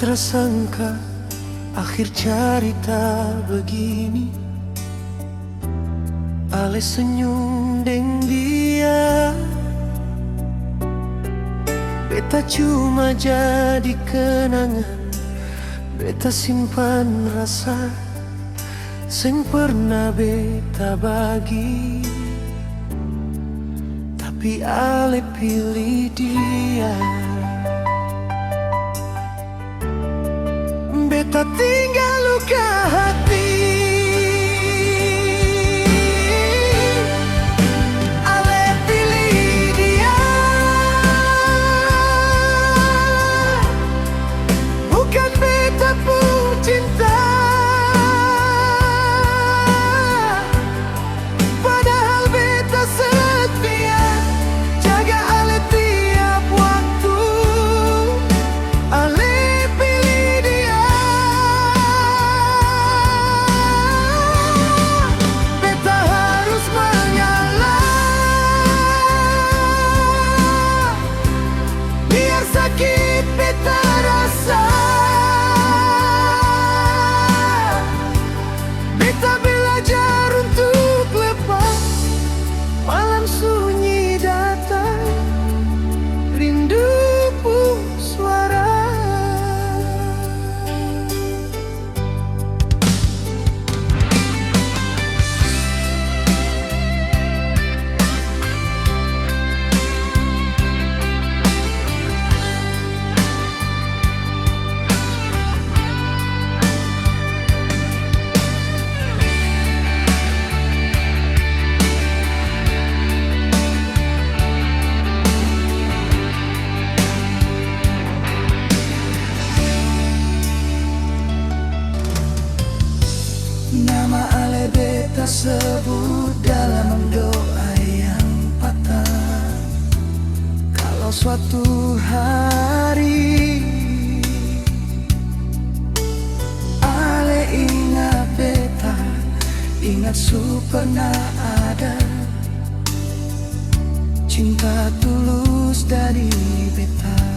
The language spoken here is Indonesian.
tersangka akhir cerita begini. Ale senyum deng dia, beta cuma jadi kenangan. Beta simpan rasa sing pernah beta bagi, tapi ale pilih dia. Beta tinggal luka hati, ale pilih dia. Bukan beta pun cinta, padahal beta setia jaga ale tiap waktu. Ale sakit beta rasa, beta belajar untuk lepas. Malam sunyi datang, rindu pun suara. Nama ale beta sebut dalam doa yang patah. Kalau suatu hari ale ingat beta, ingat su pernah ada cinta tulus dari beta.